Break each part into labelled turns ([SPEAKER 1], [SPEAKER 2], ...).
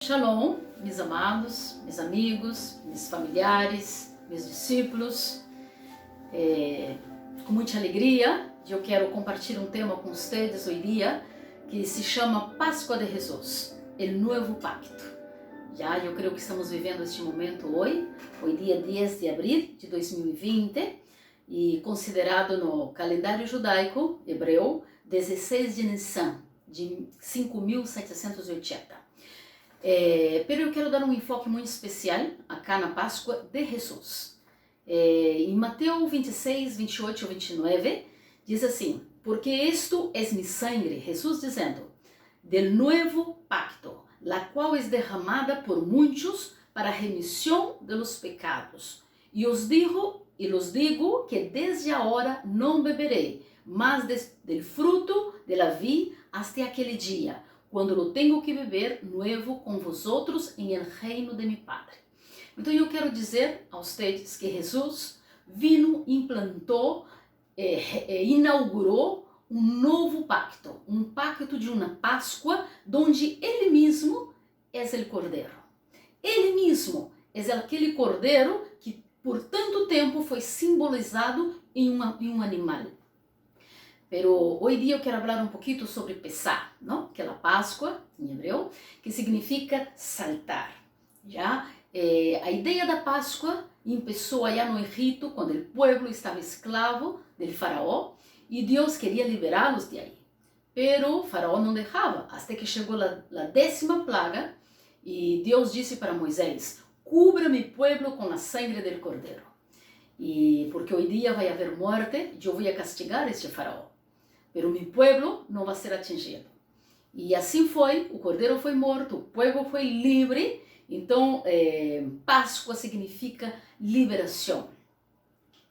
[SPEAKER 1] Shalom, meus amados, meus amigos, meus familiares, meus discípulos. Com muita alegria, eu quero compartilhar um tema com vocês hoje dia que se chama Páscoa de Jesus, o novo pacto. Eu creio que estamos vivendo este momento hoje dia 10 de abril de 2020 e considerado no calendário judaico hebreu 16 de Nissan de 5780. Pero eu quero dar um enfoque muito especial acá na Páscoa de Jesus. Em Mateus 26, 28 e 29, diz assim: porque isto é mi sangre, Jesus dizendo, del novo pacto, la qual é derramada por muitos para a remissão de los pecados. E os digo que desde agora não beberei, mas del fruto de la vid hasta aquele dia, quando eu tenho que beber novo com vosotros em el reino de mi Padre. Então eu quero dizer a vocês que Jesus vino, implantou, inaugurou um novo pacto, um pacto de uma Páscoa, onde Ele mesmo é o Cordeiro. Ele mesmo é aquele Cordeiro que por tanto tempo foi simbolizado em um animal. Pero hoje dia eu quero falar um pouquinho sobre Pesá, não? Aquela Páscoa em hebreu, que significa saltar. A ideia da Páscoa começou allá no Egito, quando o povo estava escravo do faraó e Deus queria liberá-los de aí. Pero o faraó não deixava, até que chegou a 10ª plaga e Deus disse para Moisés: cubra mi pueblo com a sangre del cordeiro. E porque hoje dia vai haver morte, eu vou castigar este faraó. Pero mi pueblo não vai ser atingido. E assim foi, o cordeiro foi morto, o povo foi livre. Então, Páscoa significa liberação,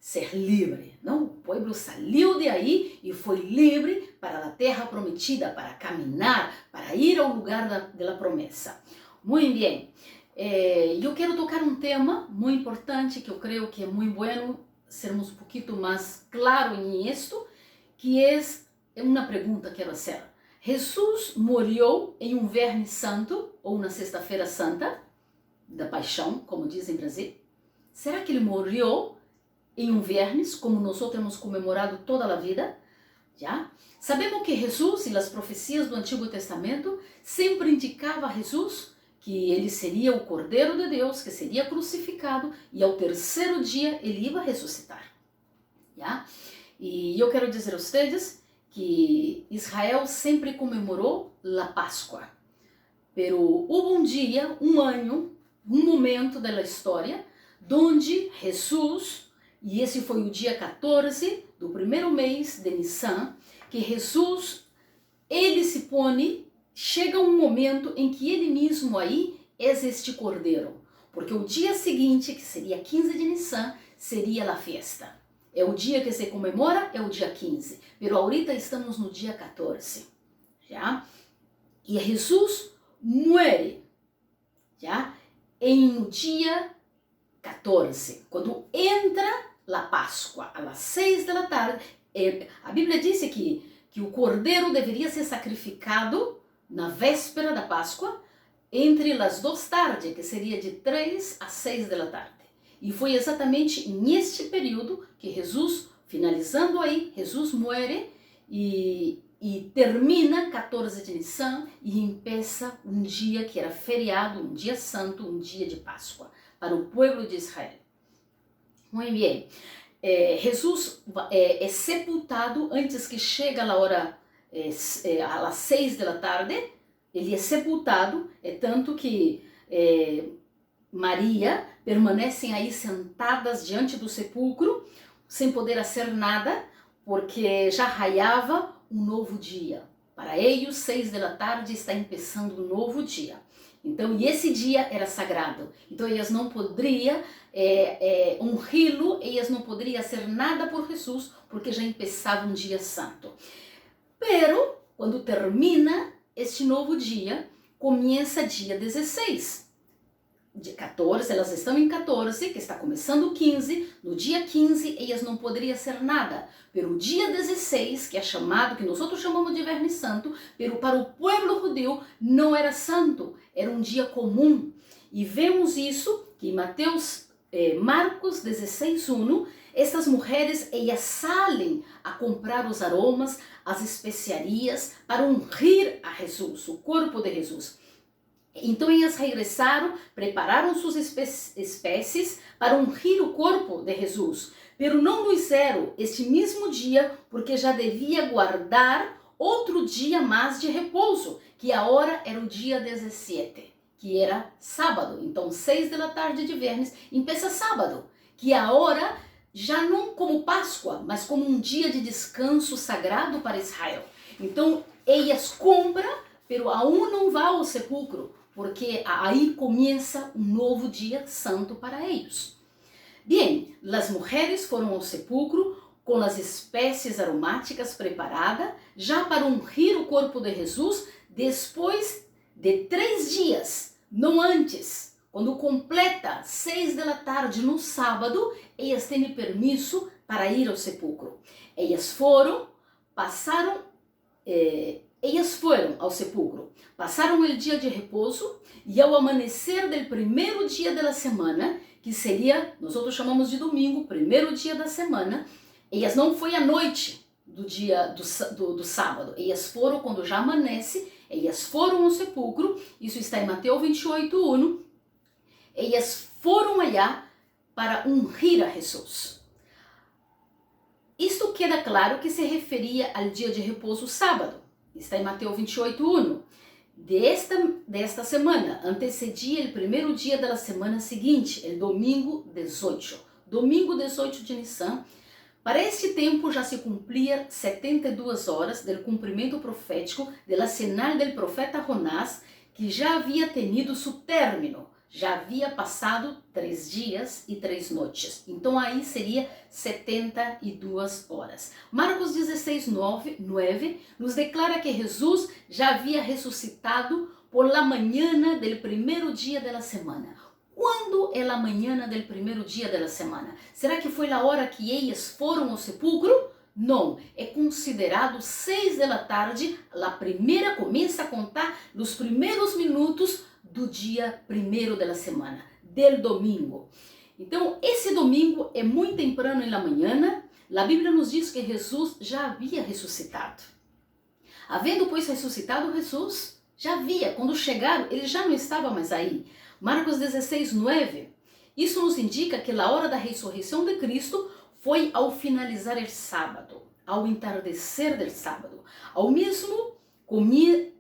[SPEAKER 1] ser livre, não? O povo saiu de aí e foi livre para a terra prometida, para caminhar, para ir ao lugar da promessa. Muito bem, eu quero tocar um tema muito importante que eu creio que é muito bueno sermos um pouquinho mais claros em isto, que é uma pergunta que quero fazer. Jesus morreu em um Viernes Santo, ou na Sexta-feira Santa, da Paixão, como dizem em Brasil? Será que ele morreu em um Viernes, como nós temos comemorado toda a vida? Sabemos que Jesus e as profecias do Antigo Testamento sempre indicavam a Jesus que ele seria o Cordeiro de Deus, que seria crucificado e ao terceiro dia ele ia ressuscitar. E eu quero dizer a vocês que Israel sempre comemorou a Páscoa. Pero houve um dia, um ano, um momento da história, onde Jesus, e esse foi o dia 14 do primeiro mês de Nissan, que Jesus, ele se põe, chega um momento em que ele mesmo aí é este cordeiro. Porque o dia seguinte, que seria 15 de Nissan, seria a festa. É o dia que se comemora, é o dia 15. Pero ahorita estamos no dia 14. E Jesus muere, no dia 14. Quando entra a Páscoa, às 6 da tarde, a Bíblia diz que o cordeiro deveria ser sacrificado na véspera da Páscoa, entre as 2 tardes, que seria de 3 às 6 da tarde. E foi exatamente neste período que Jesus, finalizando aí, Jesus muere e termina 14 de Nissan e começa um dia que era feriado, um dia santo, um dia de Páscoa para o povo de Israel. Muito bem. Jesus é sepultado antes que chegue a hora, às 6 da tarde, ele é sepultado, tanto que Maria permanecem aí sentadas diante do sepulcro, sem poder fazer nada, porque já raiava um novo dia. Para eles, 6 da tarde está começando um novo dia. Então, e esse dia era sagrado. Então, elas não poderiam honrá-lo, elas não poderiam fazer nada por Jesus, porque já começava um dia santo. Pero, quando termina este novo dia, começa dia 16. de 14, elas estão em 14, que está começando o 15, no dia 15 elas não poderiam ser nada, pero o dia 16, que é chamado, que nós outros chamamos de Verme Santo, pero para o povo judeu não era santo, era um dia comum. E vemos isso que em Marcos 16:1, estas mulheres, elas saem a comprar os aromas, as especiarias, para ungir a Jesus, o corpo de Jesus. Então elas regressaram, prepararam suas espécies para ungir o corpo de Jesus. Pero não lo fizeram este mesmo dia, porque já devia guardar outro dia mais de repouso, que agora era o dia 17, que era sábado. Então 6 da tarde de vermes, começa sábado, que agora já não como Páscoa, mas como um dia de descanso sagrado para Israel. Então elas compram, pero aún não vão ao sepulcro, porque aí começa um novo dia santo para eles. Bem, as mulheres foram ao sepulcro com as espécies aromáticas preparadas, já para ungir o corpo de Jesus, depois de 3 dias, não antes. Quando completa 6 da tarde no sábado, elas têm permisso para ir ao sepulcro. Elas foram ao sepulcro, passaram o dia de repouso e ao amanhecer do primeiro dia da semana, que seria, nós outros chamamos de domingo, primeiro dia da semana, elas não foi à noite do dia do sábado, elas foram quando já amanhece, elas foram ao sepulcro, isso está em Mateus 28:1, elas foram allá para ungir a Jesus. Isto queda claro que se referia ao dia de repouso sábado. Está em Mateus 28:1. Desta semana, antecedia o primeiro dia da semana seguinte, o domingo 18. Domingo 18 de Nissan. Para este tempo já se cumpria 72 horas do cumprimento profético da sinal do profeta Jonás, que já havia tenido seu término. Já havia passado 3 dias e 3 noites. Então aí seria 72 horas. Marcos 16:9 nos declara que Jesus já havia ressuscitado por la manhã do primeiro dia da semana. Quando é a manhã do primeiro dia da semana? Será que foi a hora que eles foram ao sepulcro? Não, é considerado 6 da tarde, a primeira começa a contar os primeiros minutos do dia primeiro da semana, del domingo. Então, esse domingo é muito temprano na manhã. A Bíblia nos diz que Jesus já havia ressuscitado. Havendo, pois, ressuscitado Jesus, já havia, quando chegaram, ele já não estava mais aí. Marcos 16:9, isso nos indica que a hora da ressurreição de Cristo foi ao finalizar o sábado, ao entardecer do sábado, ao mesmo começo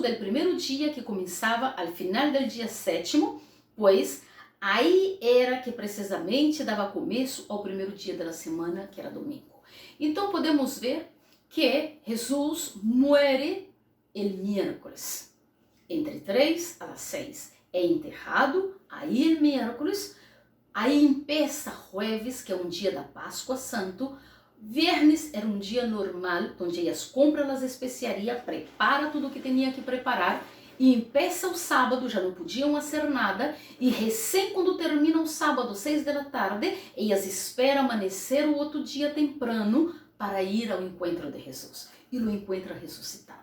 [SPEAKER 1] do primeiro dia, que começava ao final do dia 7º, pois aí era que precisamente dava começo ao primeiro dia da semana, que era domingo. Então podemos ver que Jesus muere el miércoles, entre 3 a 6. É enterrado aí el miércoles, aí empieza jueves, que é um dia da Páscoa Santo. Viernes era um dia normal, onde elas compram as especiarias, preparam tudo o que tinha que preparar, e empieza o sábado, já não podiam fazer nada, e recém quando termina o sábado, 6 da tarde, elas esperam amanhecer o outro dia temprano para ir ao encontro de Jesus, e o encontra ressuscitado.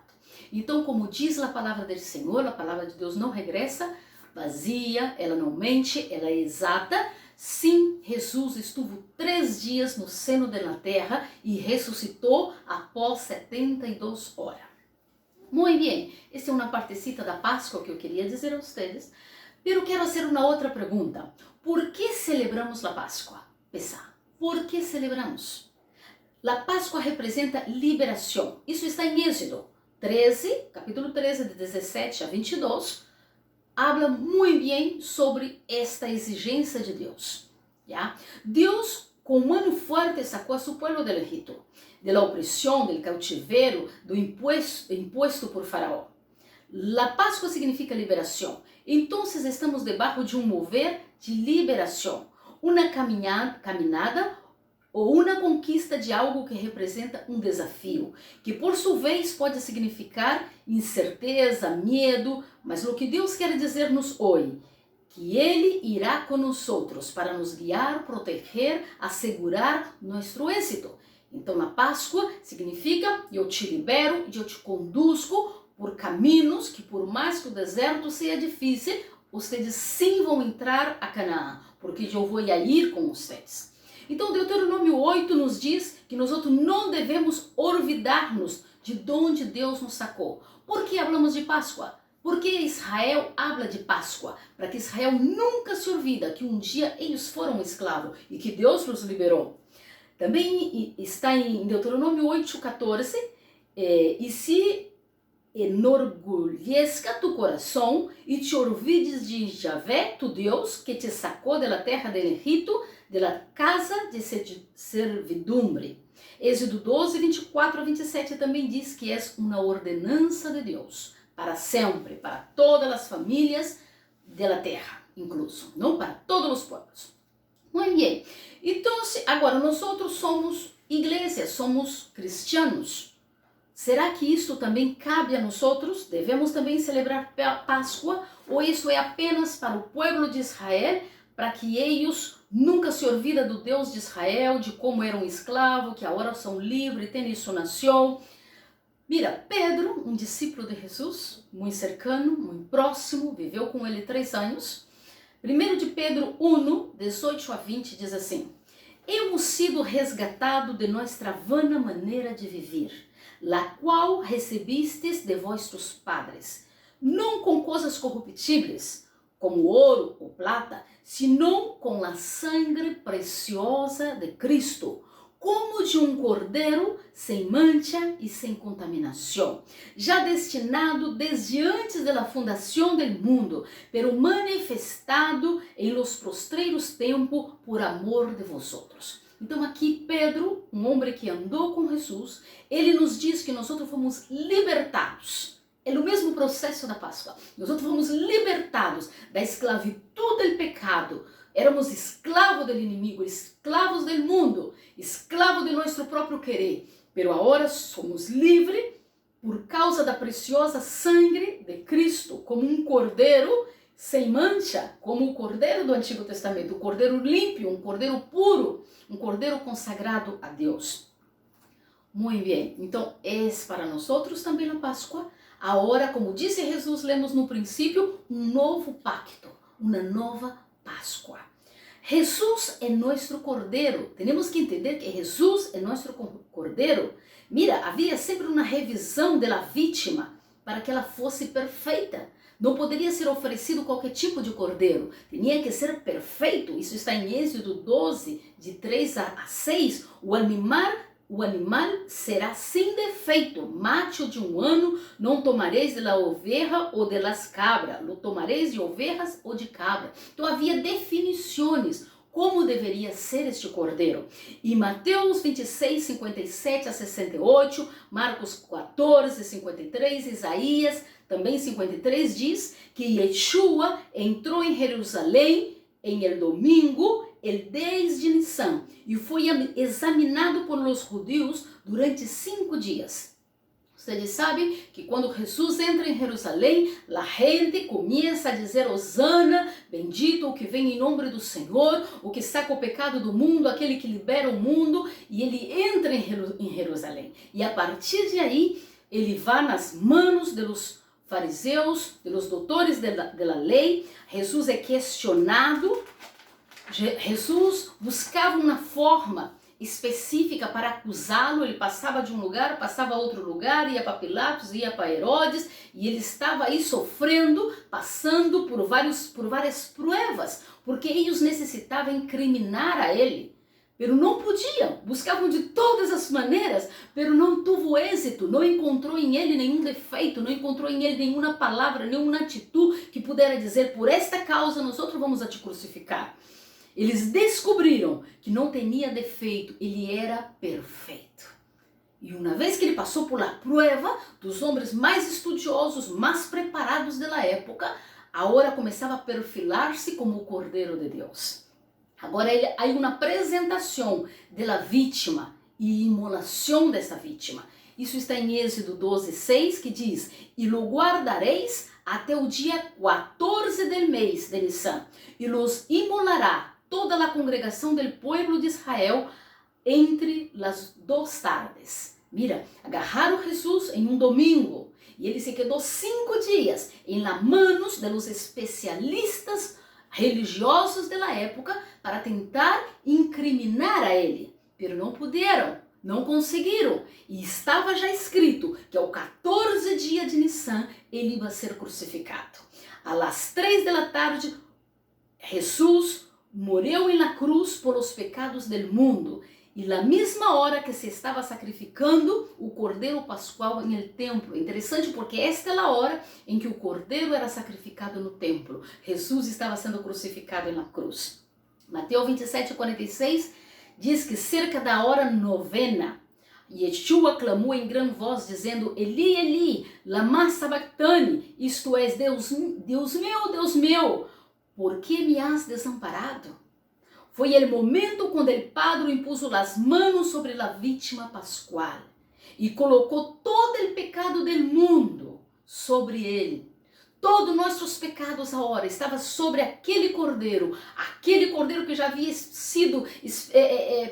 [SPEAKER 1] Então, como diz a palavra do Senhor, a palavra de Deus não regressa vazia, ela não mente, ela é exata. Sim, Jesus estuvo 3 dias no seno da terra e ressuscitou após 72 horas. Muito bem, essa é uma partecita da Páscoa que eu queria dizer a vocês, pero quero fazer uma outra pergunta. Por que celebramos a Páscoa? Pensar, por que celebramos? A Páscoa representa liberação. Isso está em Êxodo 13, capítulo 13, de 17 a 22, habla muito bem sobre esta exigência de Deus. ¿Ya? Deus, com mano forte, sacou a seu povo do Egito, da opressão, do cautiveiro, do imposto por Faraó. A Páscoa significa liberação. Então, estamos debaixo de um mover de liberação, uma caminhada ou uma conquista de algo que representa um desafio, que por sua vez pode significar incerteza, medo, mas o que Deus quer dizer-nos hoje, que Ele irá conosco para nos guiar, proteger, assegurar nosso êxito. Então, a Páscoa significa: eu te libero, eu te conduzo por caminhos que, por mais que o deserto seja difícil, vocês sim vão entrar a Canaã, porque eu vou ir com vocês. Então, Deuteronômio 8 nos diz que nós não devemos olvidar-nos de onde Deus nos sacou. Por que falamos de Páscoa? Porque Israel habla de Páscoa, para que Israel nunca se olvida que um dia eles foram escravos e que Deus os liberou. Também está em Deuteronômio 8:14, e se enorgulhezca tu coração e te olvides de Javé, tu Deus, que te sacou da terra do Egito, da casa de servidumbre. Êxodo 12, 24 a 27 também diz que é uma ordenança de Deus, para sempre, para todas as famílias da terra, incluso, não para todos os povos. Muito bem. Então, agora, nós somos igreja, somos cristianos. Será que isso também cabe a nós? Devemos também celebrar Páscoa? Ou isso é apenas para o povo de Israel, para que eles nunca se olvidem do Deus de Israel, de como eram escravos, que agora são livres, têm sua nação? Mira, Pedro, um discípulo de Jesus, muito cercano, muito próximo, viveu com ele 3 anos. 1 de Pedro 1, 18 a 20 diz assim: hemos sido resgatados de nossa vana maneira de viver, la qual recebistes de vossos padres, não com coisas corruptíveis, como ouro ou prata, senão com a sangue preciosa de Cristo, como de um cordeiro sem mancha e sem contaminação, já destinado desde antes da fundação do mundo, pero manifestado em los postreiros tempos por amor de vosotros. Então aqui Pedro, um homem que andou com Jesus, ele nos diz que nós fomos libertados. É o mesmo processo da Páscoa. Nós fomos libertados da esclavitud do pecado. Éramos escravos do inimigo, escravos do mundo, escravos de nosso próprio querer. Pero agora somos livres por causa da preciosa sangue de Cristo, como um cordeiro sem mancha, como o cordeiro do Antigo Testamento, um cordeiro limpo, um cordeiro puro, um cordeiro consagrado a Deus. Muito bem, então é para nós também a Páscoa. Agora, como disse Jesus, lemos no princípio, um novo pacto, uma nova Páscoa. Jesus é nosso cordeiro. Temos que entender que Jesus é nosso cordeiro. Mira, havia sempre uma revisão da vítima para que ela fosse perfeita. Não poderia ser oferecido qualquer tipo de cordeiro. Tinha que ser perfeito. Isso está em Êxodo 12, de 3 a 6. O animal será sem defeito, macho de 1 ano, não tomareis de la oveja ou de las cabras, lo tomareis de ovejas ou de cabra. Então havia definições como deveria ser este cordeiro. E Mateus 26, 57 a 68, Marcos 14, 53, Isaías também 53 diz que Yeshua entrou em Jerusalém em el domingo, el 10 de Nisan, e foi examinado por los judíos durante 5 dias. Vocês sabem que quando Jesus entra em Jerusalém, a gente começa a dizer: Hosana, bendito o que vem em nome do Senhor, o que saca o pecado do mundo, aquele que libera o mundo, e ele entra em Jerusalém. E a partir de aí, ele vai nas manos dos fariseus, dos doutores da lei. Jesus é questionado. Jesus buscava uma forma específica para acusá-lo. Ele passava de um lugar, passava a outro lugar, ia para Pilatos, ia para Herodes, e ele estava aí sofrendo, passando por várias provas, porque eles necessitavam incriminar a ele, pero não podiam, buscavam de todas as maneiras, pero não tuvo êxito, não encontrou em ele nenhum defeito, não encontrou em ele nenhuma palavra, nenhuma atitude que pudesse dizer: por esta causa nós vamos a te crucificar. Eles descobriram que não tinha defeito, ele era perfeito. E uma vez que ele passou por a prova dos homens mais estudiosos, mais preparados da época, agora começava a perfilar-se como o Cordeiro de Deus. Agora há uma apresentação da vítima e imolação dessa vítima. Isso está em Êxodo 12:6, que diz: e lo guardareis até o dia 14 del mês de Nisan, e los imolará toda a congregação del pueblo de Israel entre las 2 tardes. Mira, agarraram Jesus em um domingo e ele se quedou 5 dias em las manos de los especialistas religiosos da época para tentar incriminar a ele, pero não puderam, não conseguiram, e estava já escrito que ao 14 dia de Nisan ele ia ser crucificado. Às 3 da tarde, Jesus morreu em la cruz por los pecados del mundo, e na mesma hora que se estava sacrificando o cordeiro pascual em el templo. Interessante, porque esta é a hora em que o cordeiro era sacrificado no templo. Jesus estava sendo crucificado na cruz. Mateus 27:46 diz que cerca da hora 9, Yeshua clamou em grande voz, dizendo: Eli, Eli, lama sabachthani, isto é, Deus meu, por que me has desamparado? Foi o momento quando o Padre impuso as manos sobre a vítima pascual e colocou todo o pecado do mundo sobre ele. Todos nossos pecados agora estavam sobre aquele cordeiro que já havia sido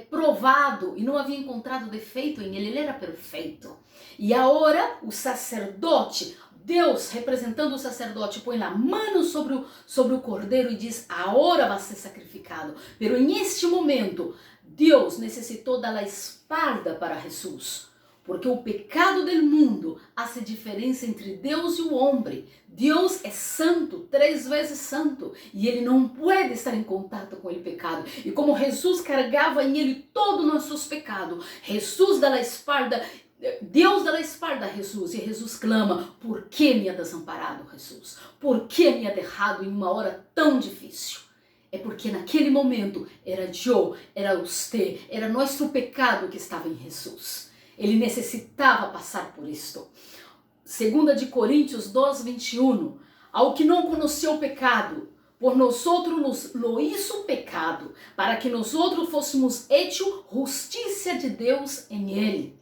[SPEAKER 1] provado e não havia encontrado defeito em ele era perfeito. E agora o sacerdote, Deus representando o sacerdote, põe a mão sobre o cordeiro e diz: agora vai ser sacrificado. Pero em este momento, Deus necessitou dar a espalda para Jesus, porque o pecado do mundo faz diferença entre Deus e o homem. Deus é santo, 3 vezes santo, e ele não pode estar em contato com o pecado. E como Jesus carregava em ele todos os nossos pecados, Jesus dá a espalda. Deus dá a espalda a Jesus, e Jesus clama: por que me ha desamparado, Jesus? Por que me ha deixado em uma hora tão difícil? É porque naquele momento era eu, era você, era nosso pecado que estava em Jesus. Ele necessitava passar por isto. 2 de Coríntios 2:21, ao que não conheceu o pecado, por nós outros lo hizo pecado, para que nós outros fôssemos hecho justiça de Deus em ele.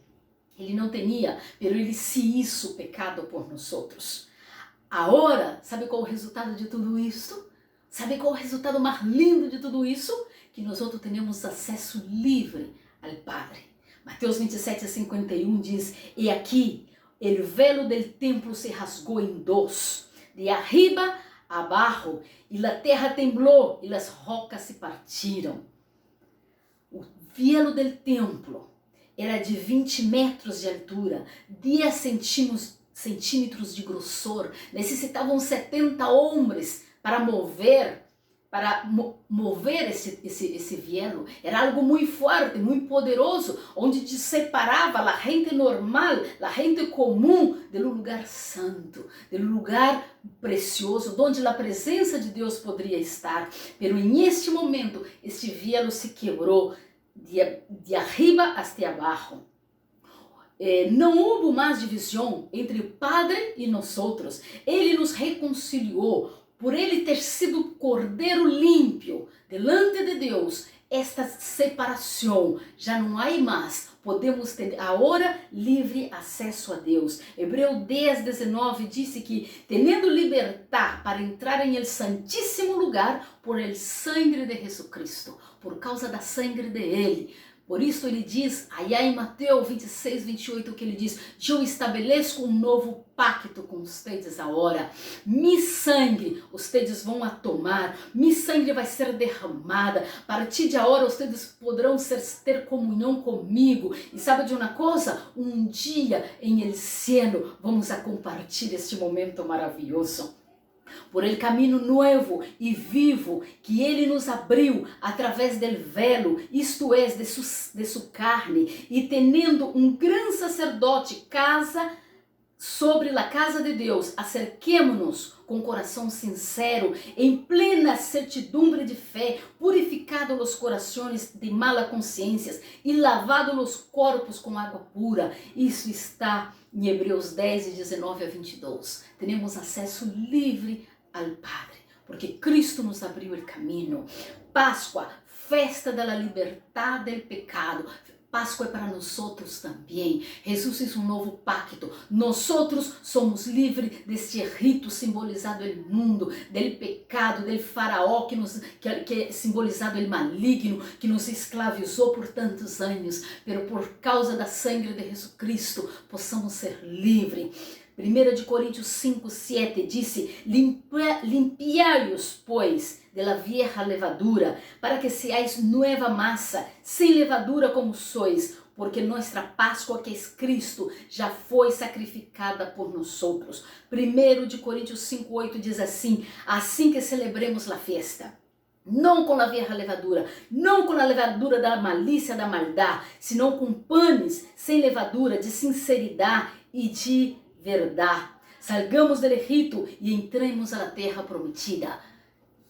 [SPEAKER 1] Ele não tinha, pero ele se hizo pecado por nós outros. Agora, sabe qual é o resultado de tudo isso? Sabe qual é o resultado mais lindo de tudo isso? Que nós outros temos acesso livre ao Padre. Mateus 27:51 diz: e aqui, el velo del templo se rasgou em 2, de arriba a abajo, e a terra temblou, e as rocas se partiram. O velo del templo era de 20 metros de altura, 10 centímetros de grossor. Necessitavam 70 homens para mover esse velo. Era algo muito forte, muito poderoso, onde separava a gente normal, a gente comum, do lugar santo, do lugar precioso, onde a presença de Deus poderia estar. Pero em este momento, este velo se quebrou de arriba hasta abaixo. Não houve mais divisão entre o Padre e nós outros. Ele nos reconciliou. Por ele ter sido cordeiro limpo delante de Deus, esta separação já não há mais. Podemos ter agora livre acesso a Deus. Hebreu 10:19 disse que, tendo liberdade para entrar em el santíssimo lugar por el sangue de Jesucristo, por causa da sangue de ele. Por isso ele diz, aí em Mateus 26:28, que ele diz: eu estabeleço um novo pacto com vocês agora. Mi sangue vocês vão a tomar, mi sangue vai ser derramada. A partir de agora vocês poderão ter comunhão comigo. E sabe de uma coisa? Um dia em el cielo vamos a compartilhar este momento maravilhoso. Por el caminho novo e vivo que ele nos abriu através del velo, isto é, de sua carne, e tendo um grande sacerdote casa sobre a casa de Deus, acerquemo-nos com coração sincero, em plena certidumbre de fé, purificado os corações de mala consciência e lavado os corpos com água pura. Isso está em Hebreus 10:19-22. Temos acesso livre ao Padre. porque Cristo nos abriu o caminho. Páscoa, festa da liberdade do pecado. Páscoa é para nós outros também. Jesus fez um novo pacto. Nós outros somos livres deste rito simbolizado no mundo, do pecado, do faraó que é simbolizado o maligno, que nos escravizou por tantos anos. Pero por causa da sangue de Jesus Cristo, possamos ser livres. 1 Coríntios 5, 7 disse: limpiai-os, pois, de la vieja levadura, para que seais nueva massa, sem levadura como sois, porque nossa Páscoa, que é Cristo, já foi sacrificada por nós outros. 1 Coríntios 5, 8 diz assim que celebremos a festa. Não com a vieja levadura, não com a levadura da malícia, da maldade, senão com panes sem levadura, de sinceridade e de verdade. Salgamos do Egito e entremos à terra prometida.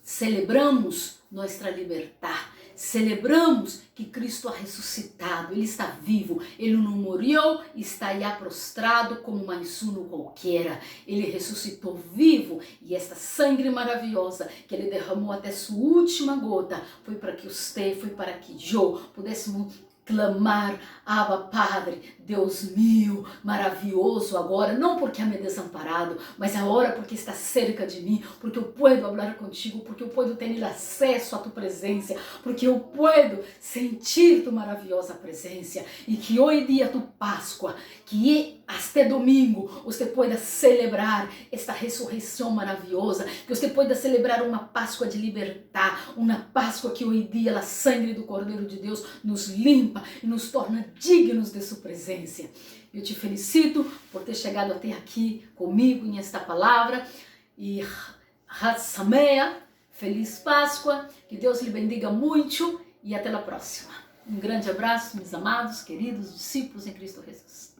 [SPEAKER 1] Celebramos nossa liberdade. Celebramos que Cristo ha ressuscitado. Ele está vivo. Ele não morreu e está já prostrado como mais um qualquer. Ele ressuscitou vivo. E esta sangue maravilhosa que Ele derramou até sua última gota foi para que você, foi para que eu pudéssemos clamar: Abba, Padre, Deus meu, maravilhoso agora, não porque me desamparado, mas agora porque está cerca de mim, porque eu posso falar contigo, porque eu posso ter acesso à tua presença, porque eu posso sentir tua maravilhosa presença, e que hoje dia tu Páscoa, que até domingo você pueda celebrar esta ressurreição maravilhosa, que você pueda celebrar uma Páscoa de liberdade, uma Páscoa que hoje dia a sangue do Cordeiro de Deus nos limpa e nos torna dignos de sua presença. Eu te felicito por ter chegado até aqui comigo nesta palavra e Chag Sameach, feliz Páscoa, que Deus lhe bendiga muito e até a próxima. Um grande abraço, meus amados, queridos discípulos em Cristo Jesus.